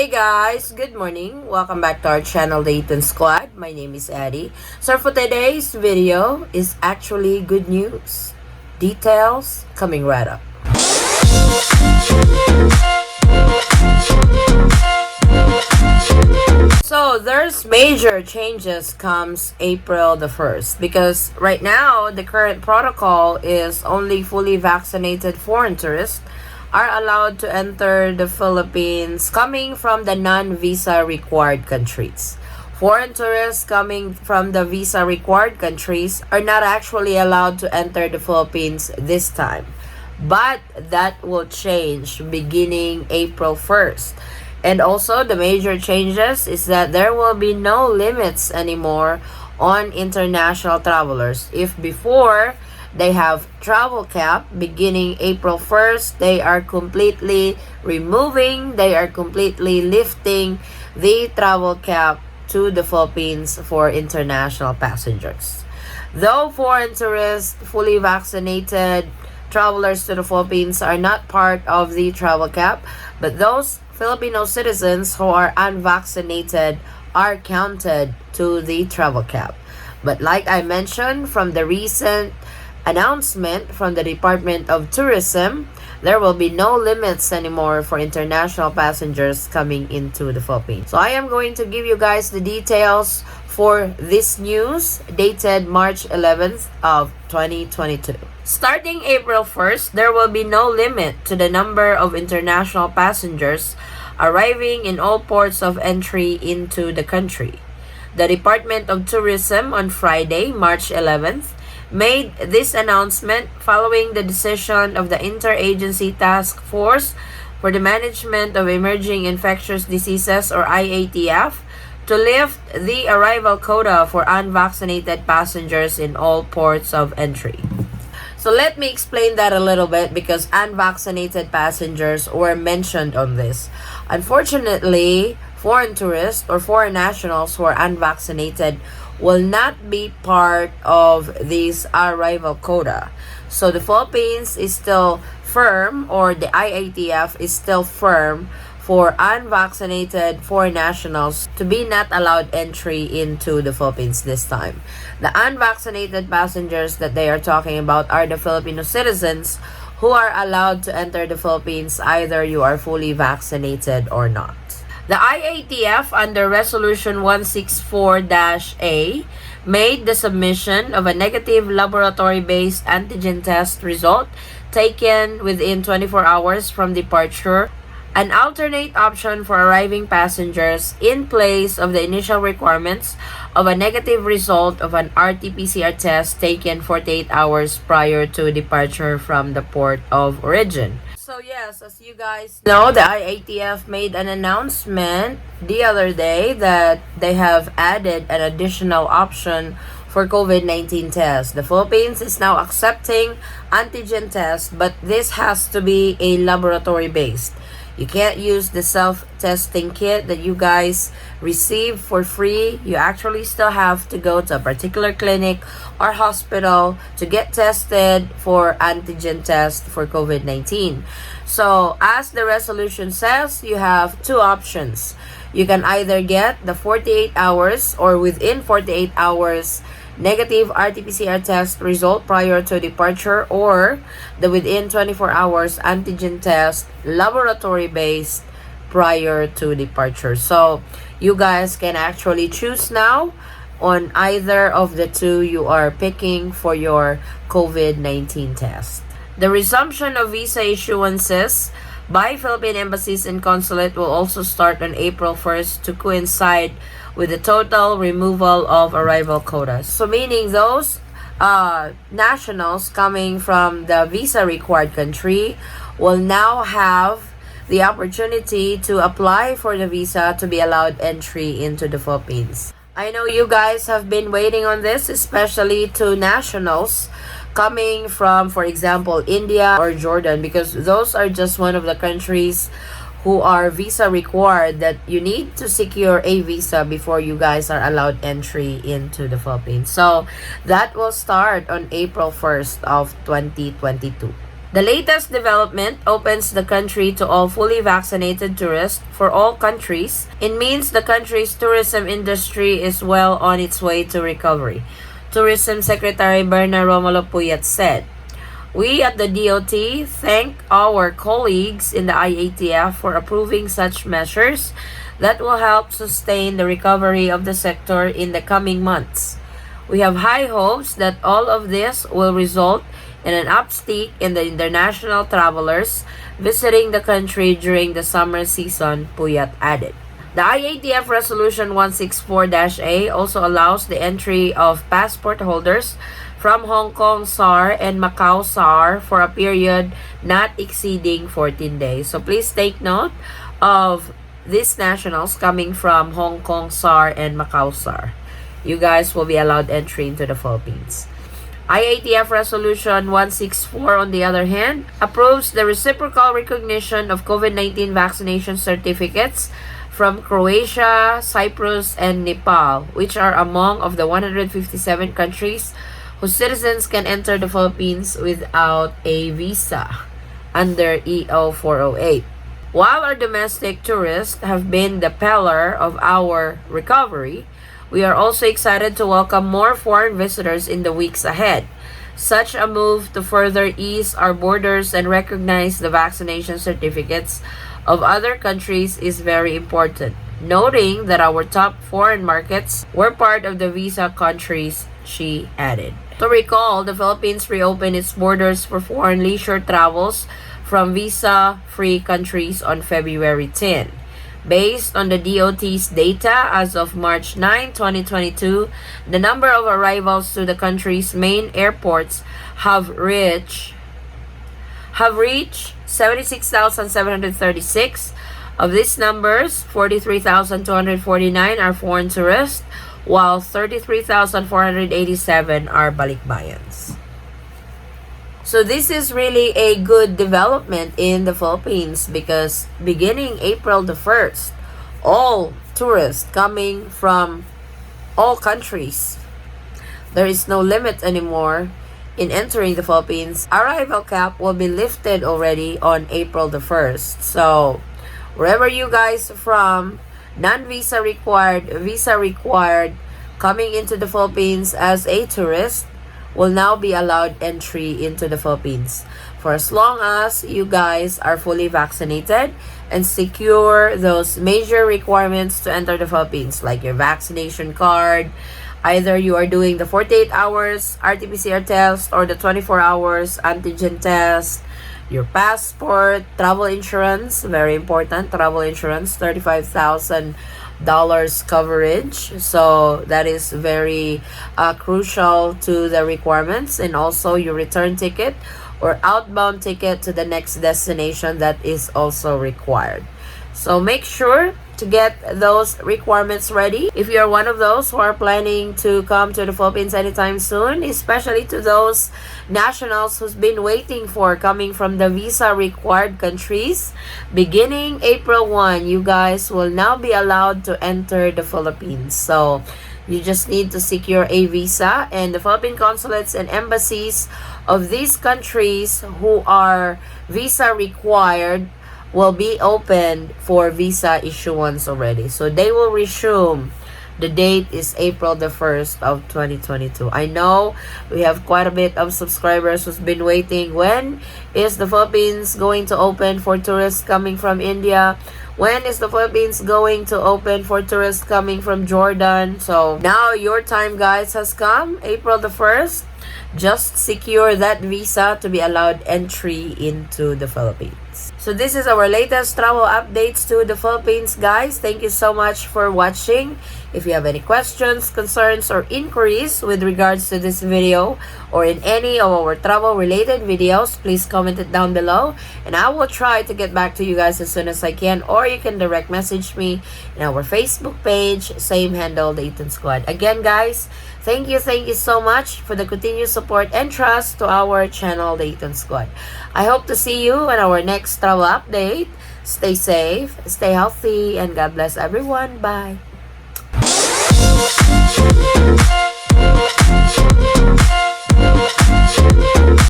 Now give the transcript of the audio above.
Hey guys, good morning. Welcome back to our channel, the Eaton Squad. My name is Eddie. So for today's video is actually good news. Details coming right up. So there's major changes comes April the 1st because right now the current protocol is only fully vaccinated foreign tourists are allowed to enter the Philippines coming from the non-visa required countries. Foreign tourists coming from the visa required countries are not actually allowed to enter the Philippines this time. But that will change beginning April 1st. And also the major changes is that there will be no limits anymore on international travelers. If before they have travel cap beginning April 1st, they are completely lifting the travel cap to the Philippines for international passengers. Though foreign tourists, fully vaccinated travelers to the Philippines are not part of the travel cap, but those Filipino citizens who are unvaccinated are counted to the travel cap. But like I mentioned, from the recent announcement from the Department of Tourism, there will be no limits anymore for international passengers coming into the Philippines. So I am going to give you guys the details for this news dated March 11th of 2022. Starting April 1st, there will be no limit to the number of international passengers arriving in all ports of entry into the country. The Department of Tourism on Friday, March 11th, made this announcement following the decision of the Interagency Task Force for the Management of Emerging Infectious Diseases or IATF to lift the arrival quota for unvaccinated passengers in all ports of entry. So let me explain that a little bit because unvaccinated passengers were mentioned on this. Unfortunately, foreign tourists or foreign nationals who are unvaccinated will not be part of this arrival quota. So the Philippines is still firm, or the IATF is still firm for unvaccinated foreign nationals to be not allowed entry into the Philippines this time. The unvaccinated passengers that they are talking about are the Filipino citizens who are allowed to enter the Philippines either you are fully vaccinated or not. The IATF under Resolution 164-A made the submission of a negative laboratory-based antigen test result taken within 24 hours from departure, an alternate option for arriving passengers in place of the initial requirements of a negative result of an RT-PCR test taken 48 hours prior to departure from the port of origin. So yes, as you guys know, the IATF made an announcement the other day that they have added an additional option for COVID-19 tests. The Philippines is now accepting antigen tests, but this has to be a laboratory-based. You can't use the self-testing kit that you guys receive for free. You actually still have to go to a particular clinic or hospital to get tested for antigen test for COVID-19. So, as the resolution says, you have two options. You can either get the 48 hours or within 48 hours negative RT-PCR test result prior to departure, or the within 24 hours antigen test laboratory based prior to departure. So you guys can actually choose now on either of the two you are picking for your COVID-19 test. The resumption of visa issuances by Philippine embassies and consulate will also start on April 1st to coincide with the total removal of arrival quotas. So meaning those nationals coming from the visa required country will now have the opportunity to apply for the visa to be allowed entry into the Philippines. I know you guys have been waiting on this, especially to nationals coming from, for example, India or Jordan, because those are just one of the countries who are visa required that you need to secure a visa before you guys are allowed entry into the Philippines. So that will start on April 1st of 2022. The latest development opens the country to all fully vaccinated tourists for all countries. It means the country's tourism industry is well on its way to recovery. Tourism Secretary Berna Romulo Puyat said, "We at the DOT thank our colleagues in the IATF for approving such measures that will help sustain the recovery of the sector in the coming months. We have high hopes that all of this will result in an uptick in the international travelers visiting the country during the summer season," Puyat added. The IATF Resolution 164-A also allows the entry of passport holders from Hong Kong SAR and Macau SAR for a period not exceeding 14 days. So please take note of these nationals coming from Hong Kong SAR and Macau SAR. You guys will be allowed entry into the Philippines. IATF Resolution 164, on the other hand, approves the reciprocal recognition of COVID-19 vaccination certificates from Croatia, Cyprus, and Nepal, which are among of the 157 countries whose citizens can enter the Philippines without a visa under EO 408. While our domestic tourists have been the pillar of our recovery, we are also excited to welcome more foreign visitors in the weeks ahead. Such a move to further ease our borders and recognize the vaccination certificates of other countries is very important, noting that our top foreign markets were part of the visa countries, she added. To recall, the Philippines reopened its borders for foreign leisure travels from visa-free countries on February 10. Based on the DOT's data as of March 9, 2022, the number of arrivals to the country's main airports have reached 76,736. Of these numbers, 43,249 are foreign tourists, while 33,487 are balikbayans. So this is really a good development in the Philippines because beginning April the 1st, all tourists coming from all countries, there is no limit anymore in entering the Philippines. Arrival cap will be lifted already on April the 1st. So wherever you guys from, non-visa required, visa required, coming into the Philippines as a tourist will now be allowed entry into the Philippines for as long as you guys are fully vaccinated and secure those major requirements to enter the Philippines, like your vaccination card, either you are doing the 48 hours RT-PCR test or the 24 hours antigen test, your passport, travel insurance, very important, travel insurance, $35,000 coverage. So that is very crucial to the requirements, and also your return ticket or outbound ticket to the next destination, that is also required. So make sure to get those requirements ready if you are one of those who are planning to come to the Philippines anytime soon, especially to those nationals who's been waiting for coming from the visa required countries. Beginning April 1, you guys will now be allowed to enter the Philippines. So you just need to secure a visa, and the Philippine consulates and embassies of these countries who are visa required will be open for visa issuance already. So they will resume. The date is April the 1st of 2022. I know we have quite a bit of subscribers who's been waiting. When is the Philippines going to open for tourists coming from India? When is the Philippines going to open for tourists coming from Jordan? So now your time, guys, has come. April the 1st. Just secure that visa to be allowed entry into the Philippines. So this is our latest travel updates to the Philippines, guys. Thank you so much for watching. If you have any questions, concerns, or inquiries with regards to this video or in any of our travel related videos, please comment it down below and I will try to get back to you guys as soon as I can, or you can direct message me in our Facebook page, same handle, the Eaton Squad. Again, guys, thank you so much for the continued support and trust to our channel, the Eaton Squad. I hope to see you in our next travel update. Stay safe, stay healthy, and God bless everyone. Bye.